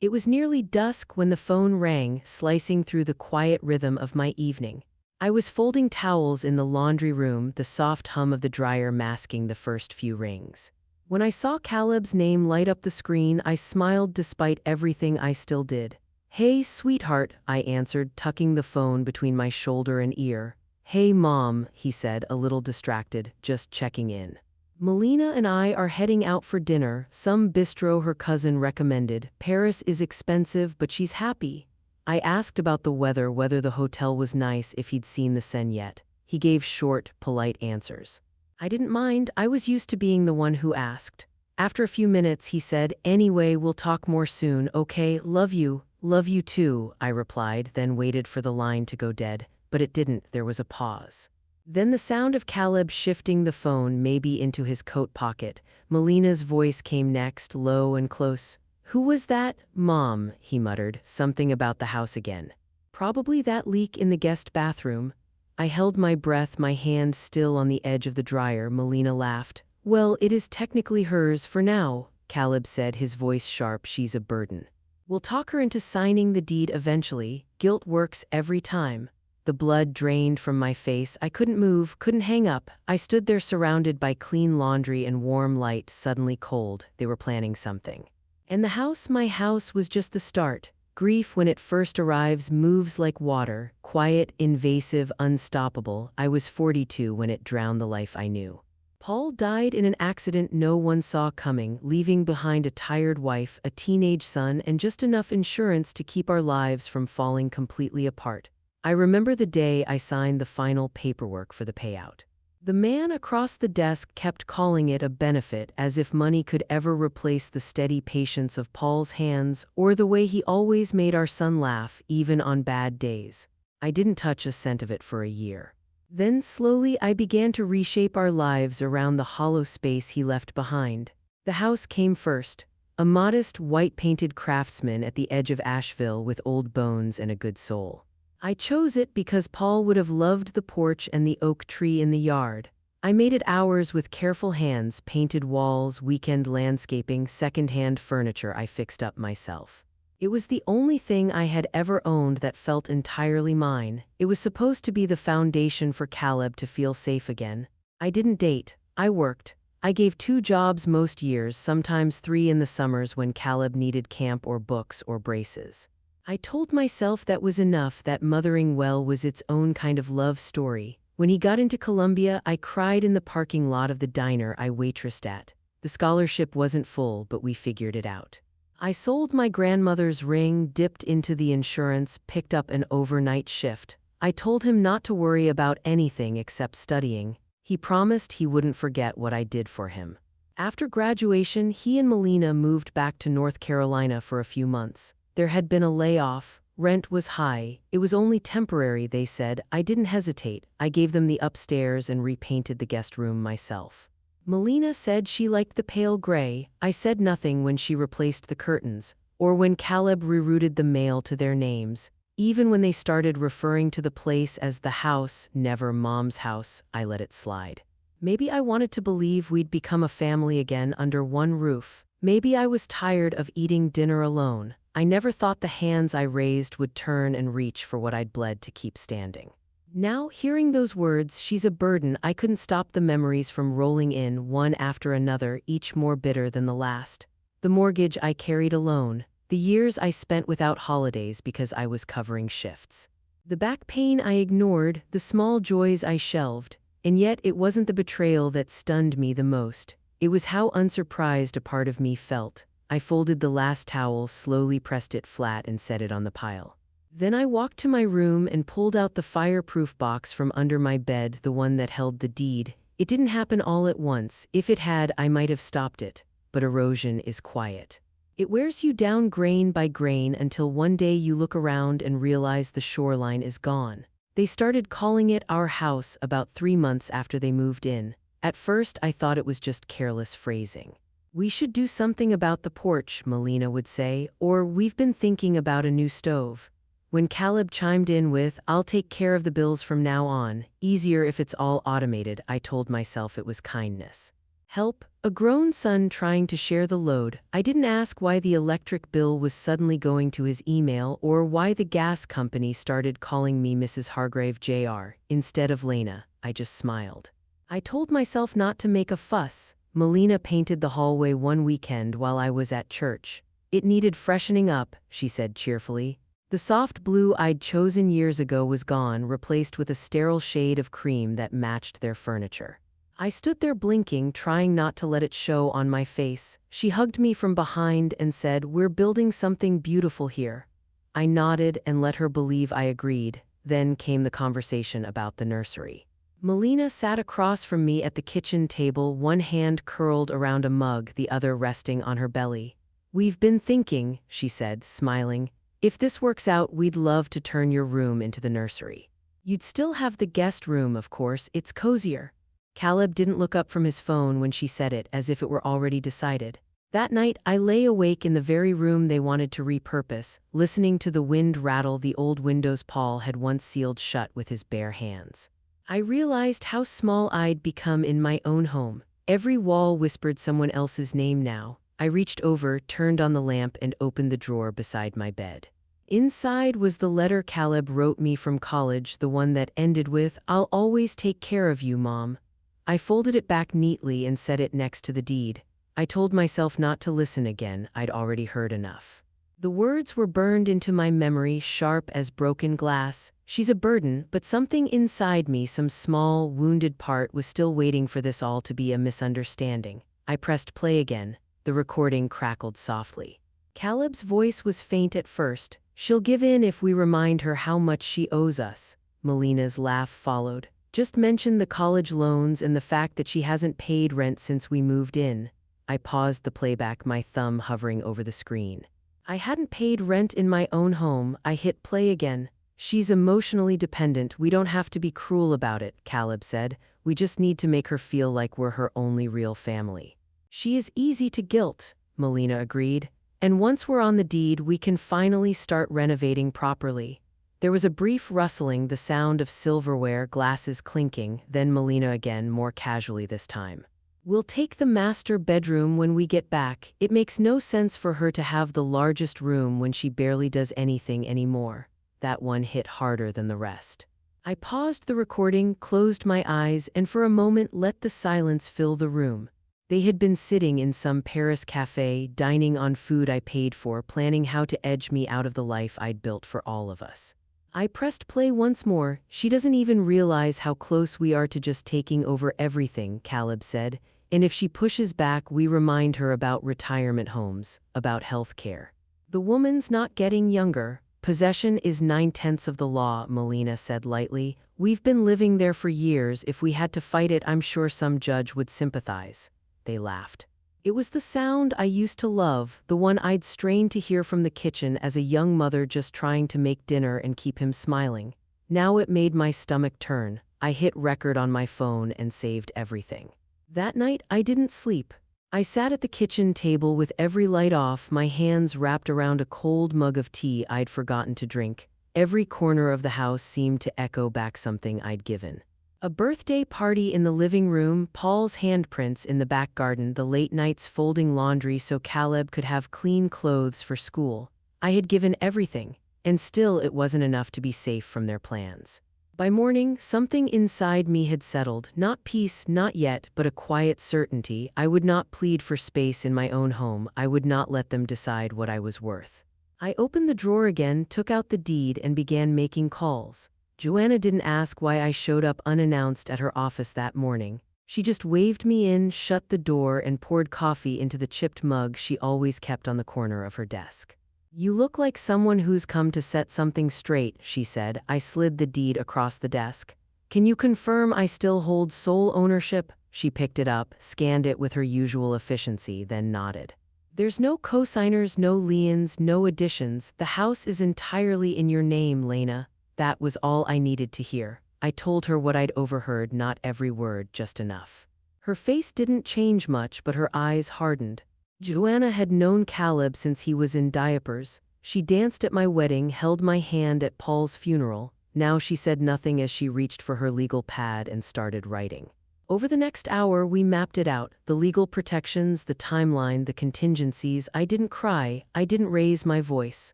It was nearly dusk when the phone rang, slicing through the quiet rhythm of my evening. I was folding towels in the laundry room, the soft hum of the dryer masking the first few rings. When I saw Caleb's name light up the screen, I smiled despite everything I still did. "Hey, sweetheart," I answered, tucking the phone between my shoulder and ear. "Hey, Mom," he said, a little distracted, just checking in. "Melina and I are heading out for dinner, some bistro her cousin recommended. Paris is expensive, but she's happy." I asked about the weather, whether the hotel was nice, if he'd seen the Seine yet. He gave short, polite answers. I didn't mind, I was used to being the one who asked. After a few minutes, he said, "Anyway, we'll talk more soon, okay? Love you too," I replied, then waited for the line to go dead. But it didn't, there was a pause. Then the sound of Caleb shifting the phone maybe into his coat pocket. Melina's voice came next, low and close. "Who was that?" "Mom," he muttered, something about the house again. "Probably that leak in the guest bathroom." I held my breath, my hand still on the edge of the dryer. Melina laughed. "Well, it is technically hers for now," Caleb said, his voice sharp. "She's a burden. We'll talk her into signing the deed eventually. Guilt works every time." The blood drained from my face. I couldn't move, couldn't hang up. I stood there surrounded by clean laundry and warm light, suddenly cold. They were planning something. And the house, my house, was just the start. Grief, when it first arrives, moves like water, quiet, invasive, unstoppable. I was 42 when it drowned the life I knew. Paul died in an accident no one saw coming, leaving behind a tired wife, a teenage son, and just enough insurance to keep our lives from falling completely apart. I remember the day I signed the final paperwork for the payout. The man across the desk kept calling it a benefit, as if money could ever replace the steady patience of Paul's hands or the way he always made our son laugh, even on bad days. I didn't touch a cent of it for a year. Then slowly I began to reshape our lives around the hollow space he left behind. The house came first, a modest, white-painted craftsman at the edge of Asheville with old bones and a good soul. I chose it because Paul would have loved the porch and the oak tree in the yard. I made it ours with careful hands, painted walls, weekend landscaping, second-hand furniture I fixed up myself. It was the only thing I had ever owned that felt entirely mine. It was supposed to be the foundation for Caleb to feel safe again. I didn't date. I worked. I gave 2 jobs most years, sometimes 3 in the summers when Caleb needed camp or books or braces. I told myself that was enough, that mothering well was its own kind of love story. When he got into Columbia, I cried in the parking lot of the diner I waitressed at. The scholarship wasn't full, but we figured it out. I sold my grandmother's ring, dipped into the insurance, picked up an overnight shift. I told him not to worry about anything except studying. He promised he wouldn't forget what I did for him. After graduation, he and Melina moved back to North Carolina for a few months. There had been a layoff, rent was high, it was only temporary, they said. I didn't hesitate. I gave them the upstairs and repainted the guest room myself. Melina said she liked the pale gray. I said nothing when she replaced the curtains, or when Caleb rerouted the mail to their names. Even when they started referring to the place as the house, never Mom's house, I let it slide. Maybe I wanted to believe we'd become a family again under one roof. Maybe I was tired of eating dinner alone. I never thought the hands I raised would turn and reach for what I'd bled to keep standing. Now, hearing those words, "she's a burden," I couldn't stop the memories from rolling in, one after another, each more bitter than the last. The mortgage I carried alone. The years I spent without holidays because I was covering shifts. The back pain I ignored, the small joys I shelved. And yet it wasn't the betrayal that stunned me the most. It was how unsurprised a part of me felt. I folded the last towel, slowly pressed it flat, and set it on the pile. Then I walked to my room and pulled out the fireproof box from under my bed, the one that held the deed. It didn't happen all at once. If it had, I might have stopped it. But erosion is quiet. It wears you down grain by grain until one day you look around and realize the shoreline is gone. They started calling it our house about 3 months after they moved in. At first, I thought it was just careless phrasing. "We should do something about the porch," Melina would say, or "we've been thinking about a new stove." When Caleb chimed in with, "I'll take care of the bills from now on, easier if it's all automated," I told myself it was kindness. Help? A grown son trying to share the load. I didn't ask why the electric bill was suddenly going to his email or why the gas company started calling me Mrs. Hargrave Jr. instead of Lena. I just smiled. I told myself not to make a fuss. Melina painted the hallway one weekend while I was at church. It needed freshening up, she said cheerfully. The soft blue I'd chosen years ago was gone, replaced with a sterile shade of cream that matched their furniture. I stood there blinking, trying not to let it show on my face. She hugged me from behind and said, "We're building something beautiful here." I nodded and let her believe I agreed. Then came the conversation about the nursery. Melina sat across from me at the kitchen table, one hand curled around a mug, the other resting on her belly. "We've been thinking," she said, smiling, "if this works out, we'd love to turn your room into the nursery. You'd still have the guest room, of course. It's cozier." Caleb didn't look up from his phone when she said it, as if it were already decided. That night, I lay awake in the very room they wanted to repurpose, listening to the wind rattle the old windows Paul had once sealed shut with his bare hands. I realized how small I'd become in my own home. Every wall whispered someone else's name now. I reached over, turned on the lamp, and opened the drawer beside my bed. Inside was the letter Caleb wrote me from college, the one that ended with, "I'll always take care of you, Mom." I folded it back neatly and set it next to the deed. I told myself not to listen again. I'd already heard enough. The words were burned into my memory, sharp as broken glass. She's a burden, but something inside me, some small, wounded part, was still waiting for this all to be a misunderstanding. I pressed play again. The recording crackled softly. Caleb's voice was faint at first. "She'll give in if we remind her how much she owes us." Melina's laugh followed. "Just mention the college loans and the fact that she hasn't paid rent since we moved in." I paused the playback, my thumb hovering over the screen. I hadn't paid rent in my own home. I hit play again. "She's emotionally dependent. We don't have to be cruel about it," Caleb said. "We just need to make her feel like we're her only real family." "She is easy to guilt," Melina agreed. "And once we're on the deed, we can finally start renovating properly." There was a brief rustling, the sound of silverware, glasses clinking, then Melina again, more casually this time. "We'll take the master bedroom when we get back. It makes no sense for her to have the largest room when she barely does anything anymore." That one hit harder than the rest. I paused the recording, closed my eyes, and for a moment let the silence fill the room. They had been sitting in some Paris cafe, dining on food I paid for, planning how to edge me out of the life I'd built for all of us. I pressed play once more. "She doesn't even realize how close we are to just taking over everything," Caleb said. "And if she pushes back, we remind her about retirement homes, about health care. The woman's not getting younger. Possession is 9/10 of the law," Melina said lightly. "We've been living there for years. If we had to fight it, I'm sure some judge would sympathize." They laughed. It was the sound I used to love, the one I'd strained to hear from the kitchen as a young mother just trying to make dinner and keep him smiling. Now it made my stomach turn. I hit record on my phone and saved everything. That night, I didn't sleep. I sat at the kitchen table with every light off, my hands wrapped around a cold mug of tea I'd forgotten to drink. Every corner of the house seemed to echo back something I'd given. A birthday party in the living room, Paul's handprints in the back garden, the late nights folding laundry so Caleb could have clean clothes for school. I had given everything, and still it wasn't enough to be safe from their plans. By morning, something inside me had settled, not peace, not yet, but a quiet certainty. I would not plead for space in my own home. I would not let them decide what I was worth. I opened the drawer again, took out the deed, and began making calls. Joanna didn't ask why I showed up unannounced at her office that morning. She just waved me in, shut the door, and poured coffee into the chipped mug she always kept on the corner of her desk. "You look like someone who's come to set something straight," she said. I slid the deed across the desk. "Can you confirm I still hold sole ownership?" She picked it up, scanned it with her usual efficiency, then nodded. "There's no cosigners, no liens, no additions. The house is entirely in your name, Lena." That was all I needed to hear. I told her what I'd overheard, not every word, just enough. Her face didn't change much, but her eyes hardened. Joanna had known Caleb since he was in diapers. She danced at my wedding, held my hand at Paul's funeral. Now she said nothing as she reached for her legal pad and started writing. Over the next hour, we mapped it out, the legal protections, the timeline, the contingencies. I didn't cry, I didn't raise my voice.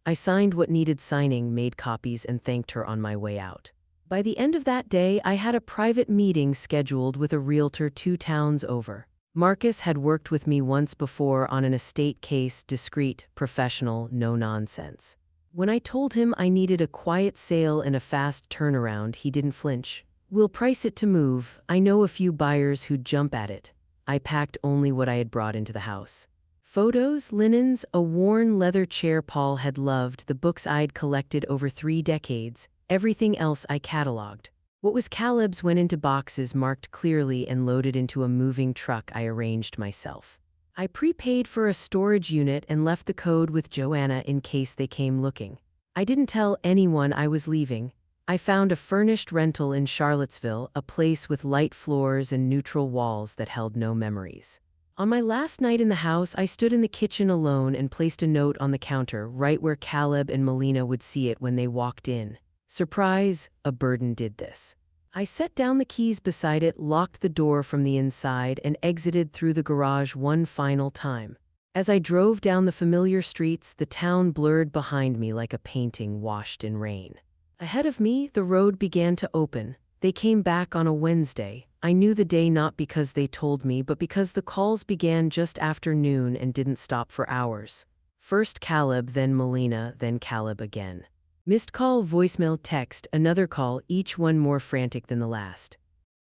I signed what needed signing, made copies, and thanked her on my way out. By the end of that day, I had a private meeting scheduled with a realtor 2 towns over. Marcus had worked with me once before on an estate case, discreet, professional, no nonsense. When I told him I needed a quiet sale and a fast turnaround, he didn't flinch. "We'll price it to move. I know a few buyers who'd jump at it." I packed only what I had brought into the house. Photos, linens, a worn leather chair Paul had loved, the books I'd collected over 3 decades, everything else I cataloged. What was Caleb's went into boxes marked clearly and loaded into a moving truck I arranged myself. I prepaid for a storage unit and left the code with Joanna in case they came looking. I didn't tell anyone I was leaving. I found a furnished rental in Charlottesville, a place with light floors and neutral walls that held no memories. On my last night in the house, I stood in the kitchen alone and placed a note on the counter, right where Caleb and Melina would see it when they walked in. Surprise, a burden did this. I set down the keys beside it, locked the door from the inside, and exited through the garage one final time. As I drove down the familiar streets, the town blurred behind me like a painting washed in rain. Ahead of me, the road began to open. They came back on a Wednesday. I knew the day not because they told me, but because the calls began just after noon and didn't stop for hours. First Caleb, then Melina, then Caleb again. Missed call, voicemail, text, another call, each one more frantic than the last.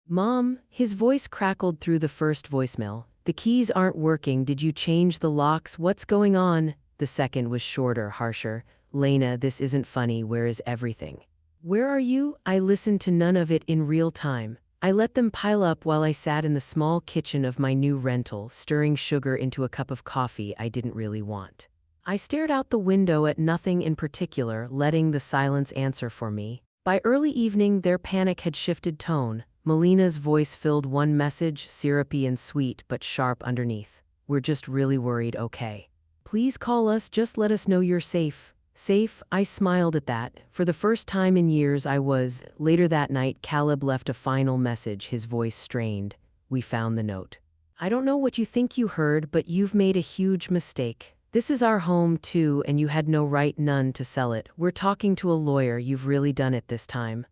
"Mom," his voice crackled through the first voicemail. "The keys aren't working. Did you change the locks? What's going on?" The second was shorter, harsher. "Lena, this isn't funny. Where is everything?" "Where are you?" I listened to none of it in real time. I let them pile up while I sat in the small kitchen of my new rental, stirring sugar into a cup of coffee I didn't really want. I stared out the window at nothing in particular, letting the silence answer for me. By early evening, their panic had shifted tone. Melina's voice filled one message, syrupy and sweet, but sharp underneath. "We're just really worried, okay? Please call us, just let us know you're safe." Safe? I smiled at that. For the first time in years I was. Later that night, Caleb left a final message, his voice strained. "We found the note. I don't know what you think you heard, but you've made a huge mistake. This is our home, too, and you had no right, none, to sell it. We're talking to a lawyer. You've really done it this time."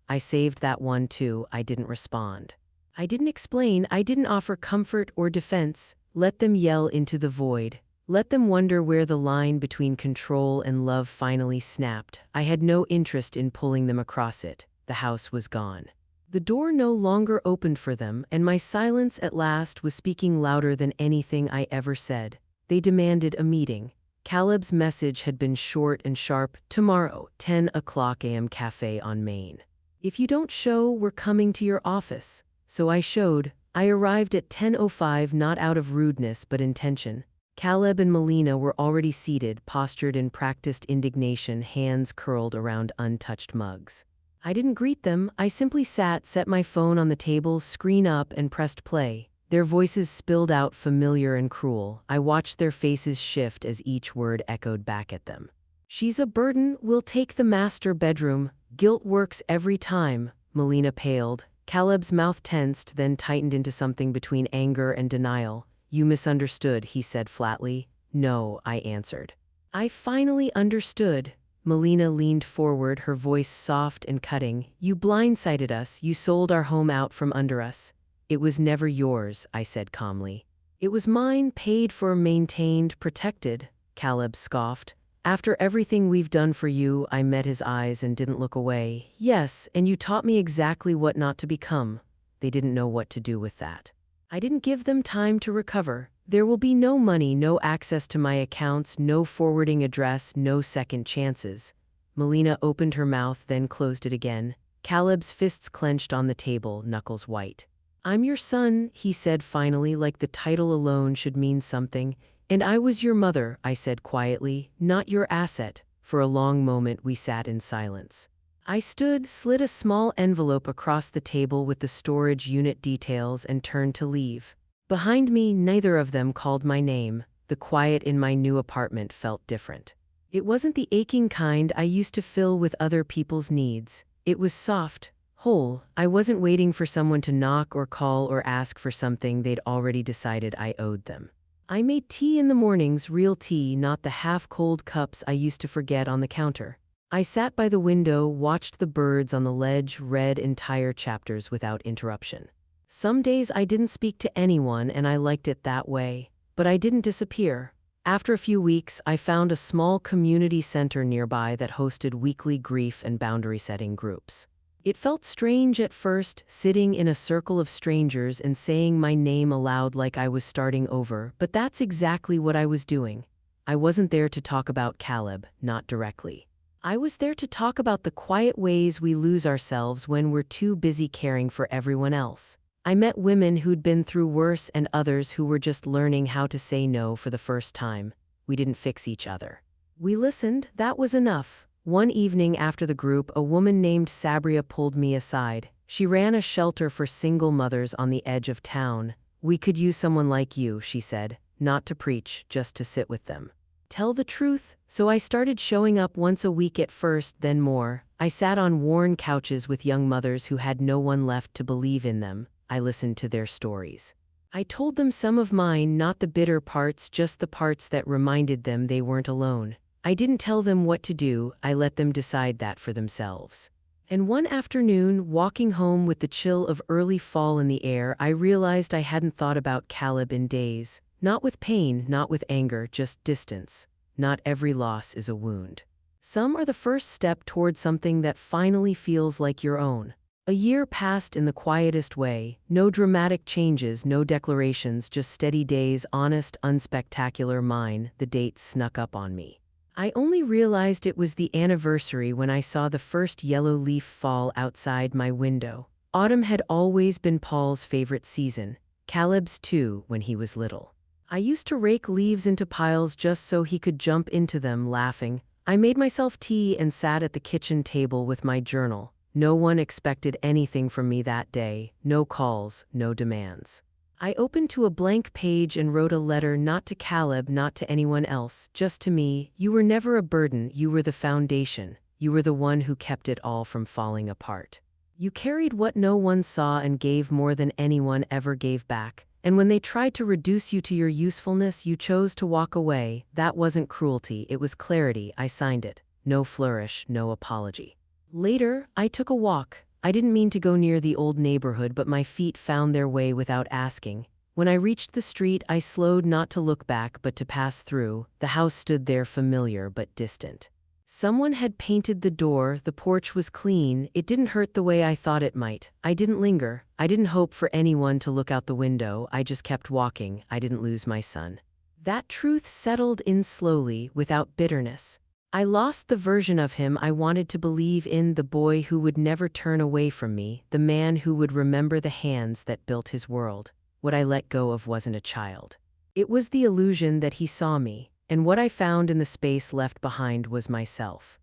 I saved that one, too. I didn't respond. I didn't explain. I didn't offer comfort or defense. Let them yell into the void. Let them wonder where the line between control and love finally snapped. I had no interest in pulling them across it. The house was gone. The door no longer opened for them, and my silence at last was speaking louder than anything I ever said. They demanded a meeting. Caleb's message had been short and sharp. "Tomorrow, 10 o'clock a.m. Cafe on Main. If you don't show, we're coming to your office." So I showed. I arrived at 10:05, not out of rudeness but intention. Caleb and Melina were already seated, postured in practiced indignation, hands curled around untouched mugs. I didn't greet them. I simply sat, set my phone on the table, screen up, and pressed play. Their voices spilled out, familiar and cruel. I watched their faces shift as each word echoed back at them. "She's a burden. We'll take the master bedroom. Guilt works every time." Melina paled. Caleb's mouth tensed, then tightened into something between anger and denial. "You misunderstood," he said flatly. "No," I answered. "I finally understood." Melina leaned forward, her voice soft and cutting. "You blindsided us. You sold our home out from under us." "It was never yours," I said calmly. "It was mine, paid for, maintained, protected," Caleb scoffed. "After everything we've done for you," I met his eyes and didn't look away. "Yes, and you taught me exactly what not to become." They didn't know what to do with that. I didn't give them time to recover. There will be no money, no access to my accounts, no forwarding address, no second chances. Melina opened her mouth, then closed it again. Caleb's fists clenched on the table, knuckles white. "I'm your son," he said finally, like the title alone should mean something. "And I was your mother," I said quietly, "not your asset." For a long moment we sat in silence. I stood, slid a small envelope across the table with the storage unit details, and turned to leave. Behind me, neither of them called my name. The quiet in my new apartment felt different. It wasn't the aching kind I used to fill with other people's needs. It was soft, Whole, I wasn't waiting for someone to knock or call or ask for something they'd already decided I owed them. I made tea in the mornings, real tea, not the half-cold cups I used to forget on the counter. I sat by the window, watched the birds on the ledge, read entire chapters without interruption. Some days I didn't speak to anyone and I liked it that way, but I didn't disappear. After a few weeks, I found a small community center nearby that hosted weekly grief and boundary-setting groups. It felt strange at first, sitting in a circle of strangers and saying my name aloud like I was starting over, but that's exactly what I was doing. I wasn't there to talk about Caleb, not directly. I was there to talk about the quiet ways we lose ourselves when we're too busy caring for everyone else. I met women who'd been through worse and others who were just learning how to say no for the first time. We didn't fix each other. We listened, that was enough. One evening after the group, a woman named Sabria pulled me aside. She ran a shelter for single mothers on the edge of town. "We could use someone like you," she said, "not to preach, just to sit with them. Tell the truth." So I started showing up once a week at first, then more. I sat on worn couches with young mothers who had no one left to believe in them. I listened to their stories. I told them some of mine, not the bitter parts, just the parts that reminded them they weren't alone. I didn't tell them what to do, I let them decide that for themselves. And one afternoon, walking home with the chill of early fall in the air, I realized I hadn't thought about Caleb in days. Not with pain, not with anger, just distance. Not every loss is a wound. Some are the first step toward something that finally feels like your own. A year passed in the quietest way, no dramatic changes, no declarations, just steady days, honest, unspectacular. Mine, the dates snuck up on me. I only realized it was the anniversary when I saw the first yellow leaf fall outside my window. Autumn had always been Paul's favorite season, Caleb's too, when he was little. I used to rake leaves into piles just so he could jump into them, laughing. I made myself tea and sat at the kitchen table with my journal. No one expected anything from me that day, no calls, no demands. I opened to a blank page and wrote a letter, not to Caleb, not to anyone else, just to me. You were never a burden, you were the foundation. You were the one who kept it all from falling apart. You carried what no one saw and gave more than anyone ever gave back. And when they tried to reduce you to your usefulness, you chose to walk away. That wasn't cruelty, it was clarity. I signed it. No flourish, no apology. Later, I took a walk. I didn't mean to go near the old neighborhood, but my feet found their way without asking. When I reached the street, I slowed, not to look back but to pass through. The house stood there, familiar but distant. Someone had painted the door, the porch was clean. It didn't hurt the way I thought it might. I didn't linger. I didn't hope for anyone to look out the window. I just kept walking. I didn't lose my son. That truth settled in slowly, without bitterness. I lost the version of him I wanted to believe in, the boy who would never turn away from me, the man who would remember the hands that built his world. What I let go of wasn't a child. It was the illusion that he saw me, and what I found in the space left behind was myself.